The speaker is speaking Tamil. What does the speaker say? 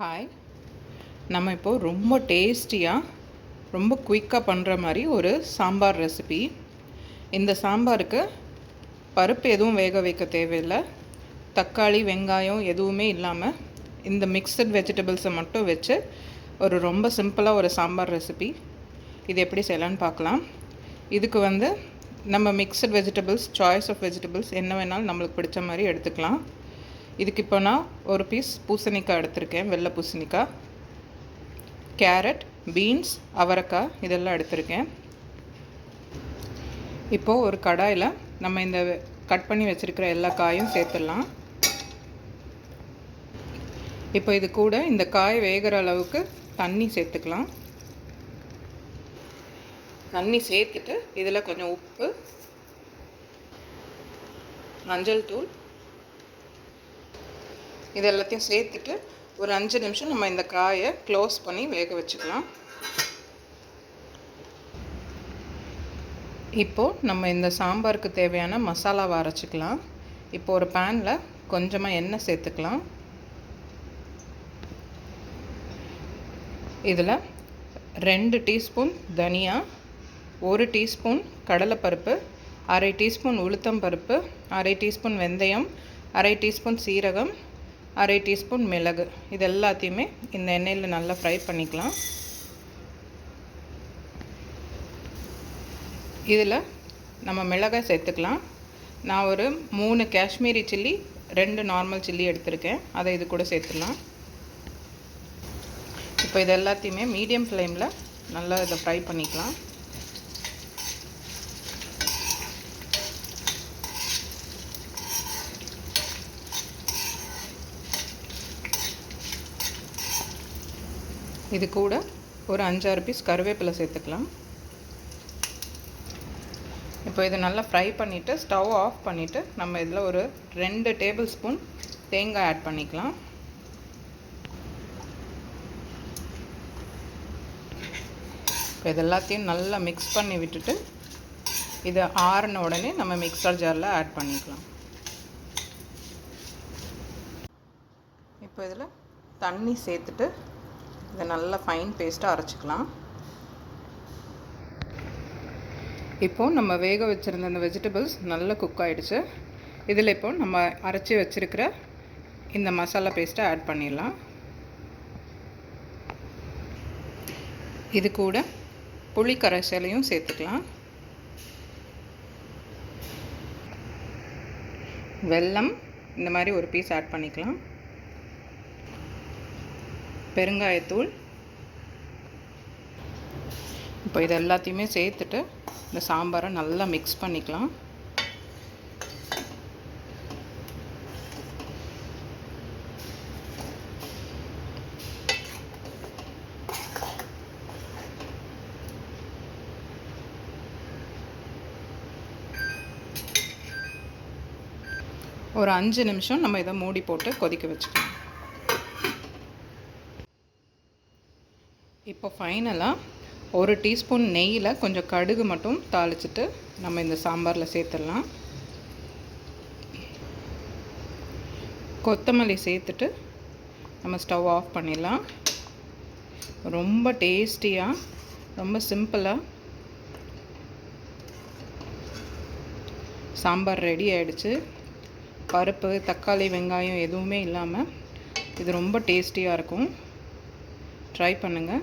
ஹாய். நம்ம இப்போது ரொம்ப டேஸ்டியாக ரொம்ப குயிக்காக பண்ணுற மாதிரி ஒரு சாம்பார் ரெசிபி. இந்த சாம்பாருக்கு பருப்பு எதுவும் வேக வைக்க தேவையில்லை. தக்காளி வெங்காயம் எதுவுமே இல்லாமல் இந்த மிக்சட் வெஜிடபிள்ஸை மட்டும் வச்சு ஒரு ரொம்ப சிம்பிளாக ஒரு சாம்பார் ரெசிபி. இது எப்படி செய்யலான்னு பார்க்கலாம். இதுக்கு நம்ம mixed vegetables, choice of vegetables என்ன வேணாலும் நம்மளுக்கு பிடிச்ச மாதிரி எடுத்துக்கலாம். இதுக்கு இப்போ நான் ஒரு பீஸ் பூசணிக்காய் எடுத்திருக்கேன், வெள்ளை பூசணிக்காய், கேரட், பீன்ஸ், அவரைக்காய் இதெல்லாம் எடுத்திருக்கேன். இப்போது ஒரு கடாயில் நம்ம இந்த கட் பண்ணி வச்சுருக்கிற எல்லா காயும் சேர்த்துடலாம். இப்போ இது கூட இந்த காய் வேகிற அளவுக்கு தண்ணி சேர்த்துக்கலாம். தண்ணி சேர்த்துட்டு இதில் கொஞ்சம் உப்பு, மஞ்சள் தூள் இது எல்லாத்தையும் சேர்த்துட்டு ஒரு 5 நிமிஷம் நம்ம இந்த காயை க்ளோஸ் பண்ணி வேக வச்சுக்கலாம். இப்போது நம்ம இந்த சாம்பாருக்கு தேவையான மசாலாவை அரைச்சிக்கலாம். இப்போ ஒரு பேனில் கொஞ்சமாக எண்ணெய் சேர்த்துக்கலாம். இதில் 2 டீஸ்பூன் தனியா, 1 டீஸ்பூன் கடலைப்பருப்பு, அரை டீஸ்பூன் உளுத்தம் பருப்பு, அரை டீஸ்பூன் வெந்தயம், அரை டீஸ்பூன் சீரகம், அரை டீஸ்பூன் மிளகு இது எல்லாத்தையுமே இந்த எண்ணெயில் நல்லா ஃப்ரை பண்ணிக்கலாம். இதில் நம்ம மிளகாய் சேர்த்துக்கலாம். நான் ஒரு 3 காஷ்மீரி சில்லி, 2 நார்மல் சில்லி எடுத்திருக்கேன். அதை இது கூட சேர்த்துடலாம். இப்போ இது எல்லாத்தையுமே மீடியம் ஃப்ளேமில் நல்லா இதை ஃப்ரை பண்ணிக்கலாம். இது கூட ஒரு 5-6 பீஸ் கருவேப்பிலை சேர்த்துக்கலாம். இப்போ இதை நல்லா ஃப்ரை பண்ணிவிட்டு ஸ்டவ் ஆஃப் பண்ணிவிட்டு நம்ம இதில் ஒரு 2 டேபிள் ஸ்பூன் தேங்காய் ஆட் பண்ணிக்கலாம். இப்போ இது எல்லாத்தையும் நல்லா மிக்ஸ் பண்ணி விட்டுட்டு இதை ஆறின உடனே நம்ம மிக்சர் ஜாரில் ஆட் பண்ணிக்கலாம். இப்போ இதில் தண்ணி சேர்த்துட்டு இதை நல்லா ஃபைன் பேஸ்ட்டாக அரைச்சிக்கலாம். இப்போது நம்ம வேக வச்சுருந்த இந்த வெஜிடபிள்ஸ் நல்லா குக் ஆகிடுச்சு. இதில் இப்போது நம்ம அரைச்சி வச்சுருக்கிற இந்த மசாலா பேஸ்ட்டை ஆட் பண்ணிடலாம். இது கூட புளி கரைசலையும் சேர்த்துக்கலாம். வெல்லம் இந்த மாதிரி ஒரு பீஸ் ஆட் பண்ணிக்கலாம். பெருங்காயத்தூள். இப்போ இது எல்லாத்தையுமே சேர்த்துட்டு இந்த சாம்பாரை நல்லா மிக்ஸ் பண்ணிக்கலாம். ஒரு 5 நிமிஷம் நம்ம இதை மூடி போட்டு கொதிக்க வச்சுக்கலாம். இப்போ ஃபைனலாக ஒரு டீஸ்பூன் நெய்யில் கொஞ்சம் கடுகு மட்டும் தாளிச்சிட்டு நம்ம இந்த சாம்பாரில் சேர்த்துடலாம். கொத்தமல்லி சேர்த்துட்டு நம்ம ஸ்டவ் ஆஃப் பண்ணிடலாம். ரொம்ப டேஸ்டியாக, ரொம்ப சிம்பிளாக சாம்பார் ரெடி ஆகிடுச்சு. பருப்பு, தக்காளி, வெங்காயம் எதுவுமே இல்லாமல் இது ரொம்ப டேஸ்டியாக இருக்கும். ட்ரை பண்ணுங்கள்.